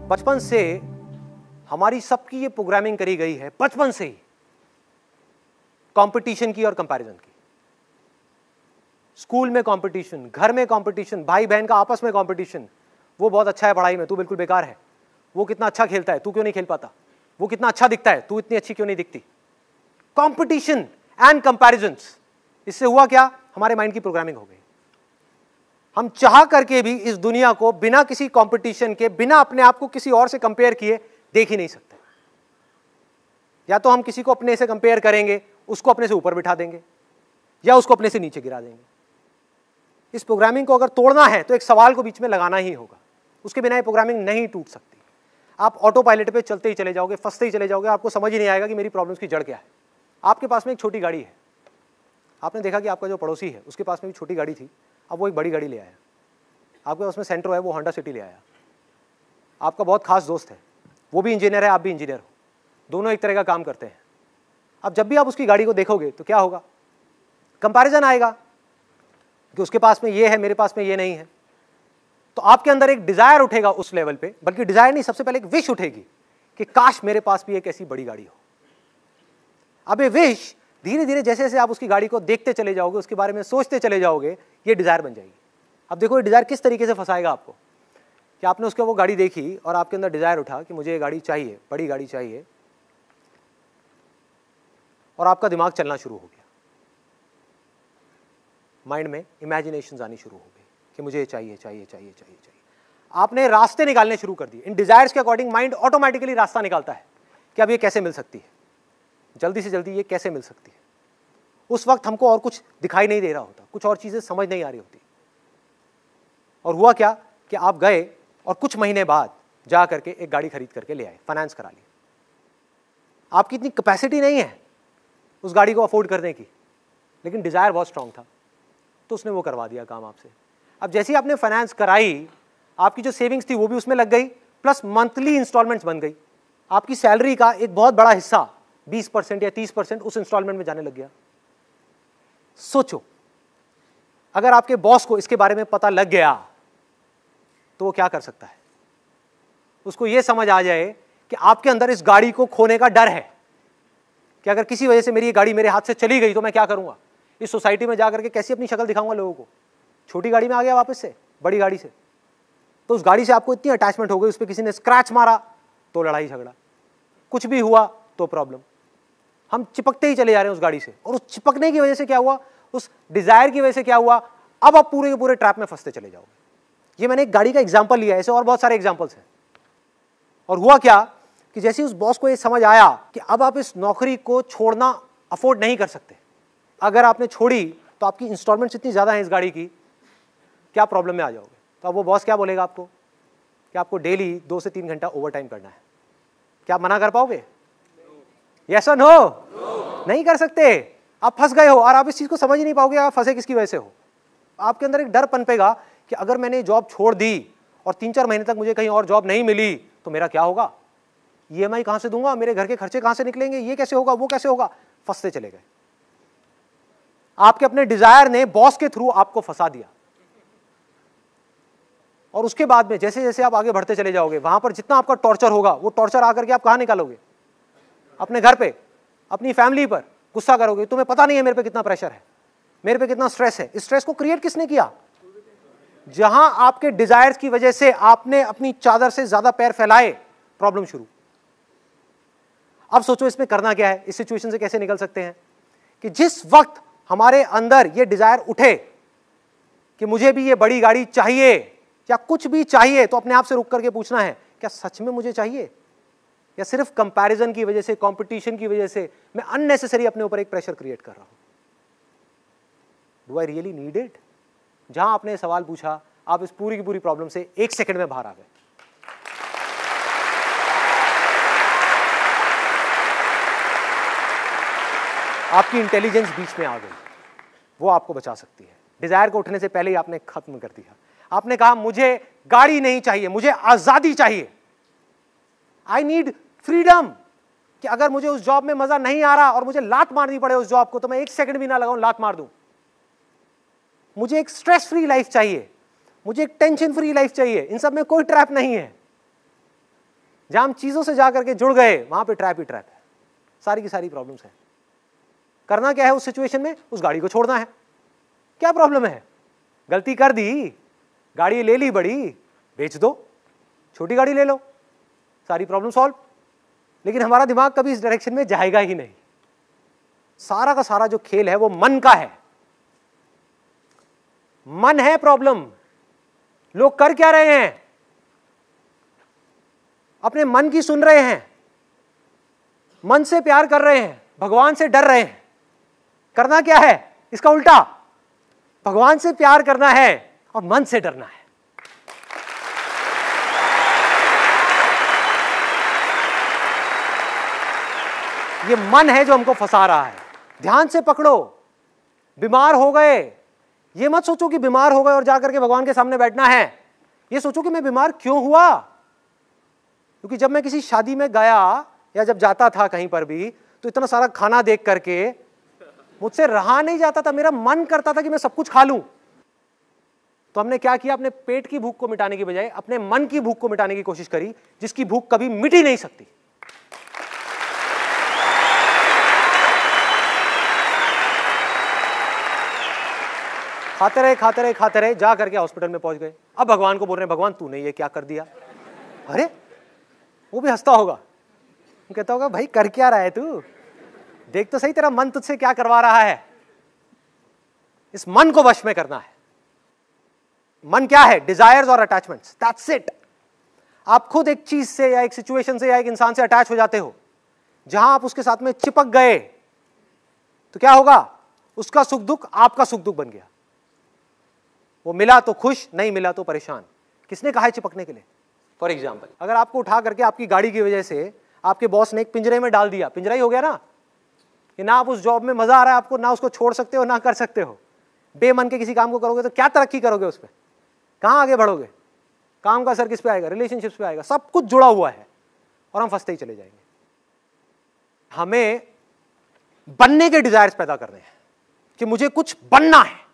बचपन से हमारी सबकी ये प्रोग्रामिंग करी गई है, बचपन से ही, कंपटीशन की और कंपैरिजन की। स्कूल में कंपटीशन, घर में कंपटीशन, भाई बहन का आपस में कंपटीशन। वो बहुत अच्छा है पढ़ाई में, तू बिल्कुल बेकार है। वो कितना अच्छा खेलता है, तू क्यों नहीं खेल पाता। वो कितना अच्छा दिखता है, तू इतनी अच्छी क्यों नहीं दिखती। कंपटीशन एंड कंपैरिजंस, इससे हुआ क्या, हमारे माइंड की प्रोग्रामिंग हो गई। हम चाह करके भी इस दुनिया को बिना किसी कंपटीशन के, बिना अपने आप को किसी और से कंपेयर किए देख ही नहीं सकते। या तो हम किसी को अपने से कंपेयर करेंगे, उसको अपने से ऊपर बिठा देंगे, या उसको अपने से नीचे गिरा देंगे। इस प्रोग्रामिंग को अगर तोड़ना है तो एक सवाल को बीच में लगाना ही होगा, उसके बिना ये प्रोग्रामिंग नहीं टूट सकती। आप ऑटो पायलट पे चलते ही चले जाओगे, फंसते ही चले जाओगे, आपको समझ ही नहीं आएगा कि मेरी प्रॉब्लम्स की जड़ क्या है। आपके पास में एक छोटी गाड़ी है, आपने देखा कि आपका जो पड़ोसी है उसके पास में भी छोटी गाड़ी थी, अब वो एक बड़ी गाड़ी ले आया। आपके पास में सेंट्रो है, वो होंडा सिटी ले आया। आपका बहुत खास दोस्त है, वो भी इंजीनियर है, आप भी इंजीनियर हो, दोनों एक तरह का काम करते हैं। अब जब भी आप उसकी गाड़ी को देखोगे तो क्या होगा, कंपैरिजन आएगा कि उसके पास में ये है, मेरे पास में ये नहीं है। तो आपके अंदर एक डिजायर उठेगा उस लेवल पे, बल्कि डिजायर नहीं, सबसे पहले एक विश उठेगी कि काश मेरे पास भी एक ऐसी बड़ी गाड़ी हो। अब ये विश धीरे धीरे जैसे जैसे आप उसकी गाड़ी को देखते चले जाओगे, उसके बारे में सोचते चले जाओगे, ये डिजायर बन जाएगी। अब देखो ये डिजायर किस तरीके से फंसाएगा आपको, कि आपने उसके वो गाड़ी देखी और आपके अंदर डिजायर उठा कि मुझे ये गाड़ी चाहिए, बड़ी गाड़ी चाहिए, और आपका दिमाग चलना शुरू हो गया, माइंड में इमेजिनेशंस आनी शुरू हो गई कि मुझे चाहिए चाहिए चाहिए चाहिए चाहिए। आपने रास्ते निकालने शुरू कर दिए। इन डिजायर्स के अकॉर्डिंग माइंड ऑटोमेटिकली रास्ता निकालता है कि अब ये कैसे मिल सकती है, जल्दी से जल्दी ये कैसे मिल सकती है। उस वक्त हमको और कुछ दिखाई नहीं दे रहा होता, कुछ और चीजें समझ नहीं आ रही होती। और हुआ क्या कि आप गए और कुछ महीने बाद जा करके एक गाड़ी खरीद करके ले आए, फाइनेंस करा ली। आपकी इतनी कैपेसिटी नहीं है उस गाड़ी को अफोर्ड करने की, लेकिन डिजायर बहुत स्ट्रांग था, तो उसने वो करवा दिया काम आपसे। अब जैसे ही आपने फाइनेंस कराई, आपकी जो सेविंग्स थी वो भी उसमें लग गई, प्लस मंथली इंस्टॉलमेंट्स बन गई। आपकी सैलरी का एक बहुत बड़ा हिस्सा 20% या 30% उस इंस्टॉलमेंट में जाने लग गया। सोचो, अगर आपके बॉस को इसके बारे में पता लग गया तो वो क्या कर सकता है। उसको ये समझ आ जाए कि आपके अंदर इस गाड़ी को खोने का डर है कि अगर किसी वजह से मेरी ये गाड़ी मेरे हाथ से चली गई तो मैं क्या करूंगा, इस सोसाइटी में जाकर के कैसी अपनी शक्ल दिखाऊंगा लोगों को। छोटी गाड़ी में आ गया वापस से बड़ी गाड़ी से, तो उस गाड़ी से आपको इतनी अटैचमेंट हो गई, उस पर किसी ने स्क्रैच मारा तो लड़ाई झगड़ा, कुछ भी हुआ तो प्रॉब्लम। हम चिपकते ही चले जा रहे हैं उस गाड़ी से, और उस चिपकने की वजह से क्या हुआ, उस डिजायर की वजह से क्या हुआ, अब आप पूरे के पूरे ट्रैप में फंसते चले जाओगे। ये मैंने एक गाड़ी का एग्जांपल लिया है, ऐसे और बहुत सारे एग्जांपल्स हैं। और हुआ क्या कि जैसे उस बॉस को ये समझ आया कि अब आप इस नौकरी को छोड़ना अफोर्ड नहीं कर सकते, अगर आपने छोड़ी तो आपकी इंस्टॉलमेंट्स इतनी ज्यादा है इस गाड़ी की, क्या प्रॉब्लम में आ जाओगे। तो अब वो बॉस क्या बोलेगा आपको कि आपको डेली 2 से 3 घंटा ओवर टाइम करना है। क्या आप मना कर पाओगे? यस और नो? नहीं कर सकते। आप फंस गए हो और आप इस चीज को समझ ही नहीं पाओगे आप फंसे किसकी वजह से हो। आपके अंदर एक डर पनपेगा कि अगर मैंने जॉब छोड़ दी और 3-4 महीने तक मुझे कहीं और जॉब नहीं मिली तो मेरा क्या होगा, ईएमआई कहां से दूंगा, मेरे घर के खर्चे कहां से निकलेंगे, ये कैसे होगा, वो कैसे होगा। फंसते चले गए। आपके अपने डिजायर ने बॉस के थ्रू आपको फंसा दिया। और उसके बाद में जैसे जैसे आप आगे बढ़ते चले जाओगे, वहां पर जितना आपका टॉर्चर होगा, वो टॉर्चर आकर के आप कहां निकालोगे, अपने घर पे, अपनी फैमिली पर गुस्सा करोगे। तुम्हें पता नहीं है मेरे पे कितना प्रेशर है, मेरे पे कितना स्ट्रेस है। इस स्ट्रेस को क्रिएट किसने किया? जहां आपके डिजायर्स की वजह से आपने अपनी चादर से ज्यादा पैर फैलाए, प्रॉब्लम शुरू। अब सोचो इसमें करना क्या है, इस सिचुएशन से कैसे निकल सकते हैं। कि जिस वक्त हमारे अंदर ये डिजायर उठे कि मुझे भी ये बड़ी गाड़ी चाहिए या कुछ भी चाहिए, तो अपने आप से रुक करके पूछना है, क्या सच में मुझे चाहिए, या सिर्फ कंपैरिजन की वजह से, कंपटीशन की वजह से मैं अननेसेसरी अपने ऊपर एक प्रेशर क्रिएट कर रहा हूं। Do I really need it? जहां आपने सवाल पूछा, आप इस पूरी की पूरी प्रॉब्लम से 1 सेकंड में बाहर आ गए। आपकी इंटेलिजेंस बीच में आ गई, वो आपको बचा सकती है। डिजायर को उठने से पहले ही आपने खत्म कर दिया। आपने कहा मुझे गाड़ी नहीं चाहिए, मुझे आजादी चाहिए, आई नीड फ्रीडम। कि अगर मुझे उस जॉब में मजा नहीं आ रहा और मुझे लात मारनी पड़े उस जॉब को, तो मैं 1 सेकंड भी ना लगाऊं, लात मार दूं। मुझे एक स्ट्रेस फ्री लाइफ चाहिए, मुझे एक टेंशन फ्री लाइफ चाहिए, इन सब में कोई ट्रैप नहीं है। जहां हम चीजों से जाकर के जुड़ गए वहां पे ट्रैप ही ट्रैप है, सारी की सारी प्रॉब्लम्स है। करना क्या है उस सिचुएशन में? उस गाड़ी को छोड़ना है। क्या प्रॉब्लम है? गलती कर दी, गाड़ी ले ली बड़ी, बेच दो, छोटी गाड़ी ले लो, सारी प्रॉब्लम सॉल्व। लेकिन हमारा दिमाग कभी इस डायरेक्शन में जाएगा ही नहीं। सारा का सारा जो खेल है वो मन का है। मन है प्रॉब्लम। लोग कर क्या रहे हैं? अपने मन की सुन रहे हैं, मन से प्यार कर रहे हैं, भगवान से डर रहे हैं। करना क्या है? इसका उल्टा, भगवान से प्यार करना है और मन से डरना है। ये मन है जो हमको फंसा रहा है। ध्यान से पकड़ो। बीमार हो गए, ये मत सोचो कि बीमार हो गए और जाकर के भगवान के सामने बैठना है। ये सोचो कि मैं बीमार क्यों हुआ। क्योंकि जब मैं किसी शादी में गया या जब जाता था कहीं पर भी, तो इतना सारा खाना देख करके मुझसे रहा नहीं जाता था। मेरा मन करता था कि मैं सब कुछ खा लूं। तो हमने क्या किया? अपने पेट की भूख को मिटाने की बजाय अपने मन की भूख को मिटाने की कोशिश करी, जिसकी भूख कभी मिट ही नहीं सकती। खाते रहे खाते रहे खाते रहे, जा करके हॉस्पिटल में पहुंच गए। अब भगवान को बोल रहे हैं, भगवान तूने ये क्या कर दिया? अरे वो भी हंसता होगा, कहता होगा भाई कर क्या रहा है तू, देख तो सही तेरा मन तुझसे क्या करवा रहा है। इस मन को वश में करना है। मन क्या है? डिजायर्स और अटैचमेंट्स, दैट्स इट। आप खुद एक चीज से या एक सिचुएशन से या एक इंसान से अटैच हो जाते हो, जहां आप उसके साथ में चिपक गए तो क्या होगा? उसका सुख दुख आपका सुख दुख बन गया। वो मिला तो खुश, नहीं मिला तो परेशान। किसने कहा है चिपकने के लिए? फॉर एग्जाम्पल, अगर आपको उठा करके आपकी गाड़ी की वजह से आपके बॉस ने एक पिंजरे में डाल दिया, पिंजरा ही हो गया ना, कि ना आप उस जॉब में मजा आ रहा है आपको, ना उसको छोड़ सकते हो ना कर सकते हो। बेमन के किसी काम को करोगे तो क्या तरक्की करोगे उस पर? कहां आगे बढ़ोगे? काम का असर किस पे आएगा? रिलेशनशिप्स पे आएगा। सब कुछ जुड़ा हुआ है और हम फंसते ही चले जाएंगे। हमें बनने के डिजायर्स पैदा करने हैं कि मुझे कुछ बनना है,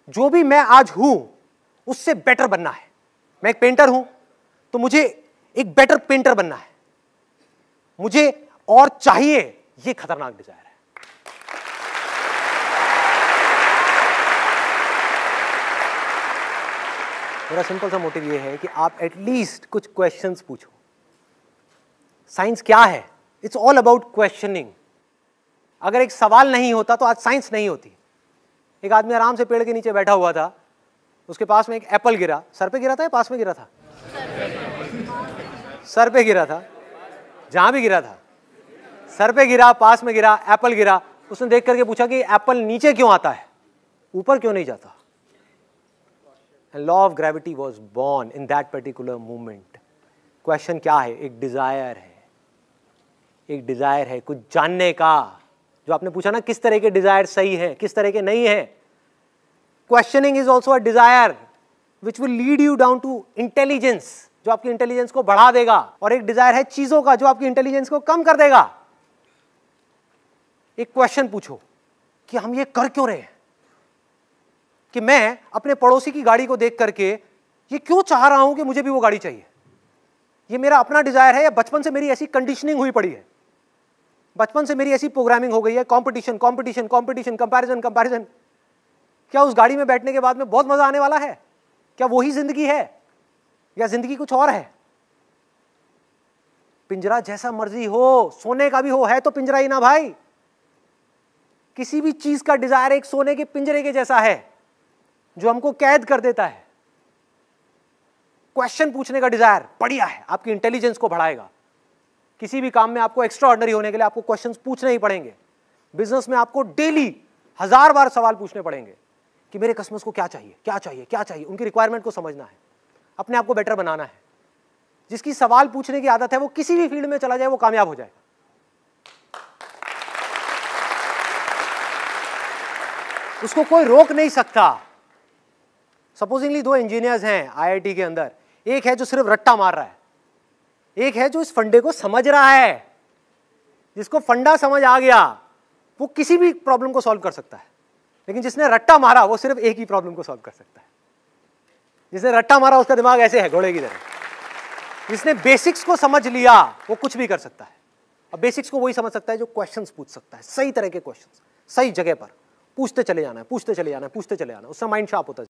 जो भी मैं आज हूं उससे बेटर बनना है। मैं एक पेंटर हूं तो मुझे एक बेटर पेंटर बनना है, मुझे और चाहिए। ये खतरनाक डिजायर है। मेरा सिंपल सा मोटिव ये है कि आप एटलीस्ट कुछ क्वेश्चंस पूछो। साइंस क्या है? It's all about questioning. अगर एक सवाल नहीं होता तो आज साइंस नहीं होती। एक आदमी आराम से पेड़ के नीचे बैठा हुआ था, उसके पास में एक एप्पल गिरा। सर पे गिरा था या पास में गिरा था? सर पे गिरा था। जहां भी गिरा था, सर पे गिरा, पास में गिरा, एप्पल गिरा। उसने देख करके पूछा कि एप्पल नीचे क्यों आता है, ऊपर क्यों नहीं जाता? And law of gravity was born in that particular moment. Question क्या है? एक डिजायर है। एक डिजायर है कुछ जानने का। जो आपने पूछा ना, किस तरह के डिजायर सही है, किस तरह के नहीं है। Questioning is also a desire which will lead you down to intelligence, जो आपकी इंटेलिजेंस को बढ़ा देगा। और एक डिजायर है चीजों का, जो आपकी इंटेलिजेंस को कम कर देगा। एक क्वेश्चन पूछो कि हम ये कर क्यों रहे हैं, कि मैं अपने पड़ोसी की गाड़ी को देख करके ये क्यों चाह रहा हूं कि मुझे भी वो गाड़ी चाहिए। ये मेरा अपना डिजायर है या बचपन से मेरी ऐसी कंडीशनिंग हुई पड़ी है, बचपन से मेरी ऐसी प्रोग्रामिंग हो गई है, competition competition competition, comparison comparison. क्या उस गाड़ी में बैठने के बाद में बहुत मजा आने वाला है? क्या वही जिंदगी है या जिंदगी कुछ और है? पिंजरा जैसा मर्जी हो, सोने का भी हो, है तो पिंजरा ही ना भाई। किसी भी चीज का डिजायर एक सोने के पिंजरे के जैसा है जो हमको कैद कर देता है। क्वेश्चन पूछने का डिजायर बढ़िया है, आपकी इंटेलिजेंस को बढ़ाएगा। किसी भी काम में आपको एक्स्ट्रा ऑर्डिनरी होने के लिए आपको क्वेश्चंस पूछने ही पड़ेंगे। बिजनेस में आपको डेली 1000 बार सवाल पूछने पड़ेंगे कि मेरे कस्टमर्स को क्या चाहिए, क्या चाहिए, क्या चाहिए। उनकी रिक्वायरमेंट को समझना है, अपने आप को बेटर बनाना है। जिसकी सवाल पूछने की आदत है वो किसी भी फील्ड में चला जाए वो कामयाब हो जाएगा। उसको कोई रोक नहीं सकता। सपोजिंगली 2 इंजीनियर्स हैं आईआईटी के अंदर, एक है जो सिर्फ रट्टा मार रहा है, एक है जो इस फंडे को समझ रहा है। जिसको फंडा समझ आ गया वो किसी भी प्रॉब्लम को सॉल्व कर सकता है, लेकिन जिसने रट्टा मारा वो सिर्फ एक ही प्रॉब्लम को सॉल्व कर सकता है। जिसने रट्टा मारा उसका दिमाग ऐसे है घोड़े की तरह, जिसने बेसिक्स को समझ लिया वो कुछ भी कर सकता है। अब बेसिक्स को वही समझ सकता है जो क्वेश्चंस पूछ सकता है, सही तरह के क्वेश्चंस, सही जगह पर पूछते चले जाना है, पूछते चले जाना है, पूछते चले जाना है, उससे माइंड शार्प होता है।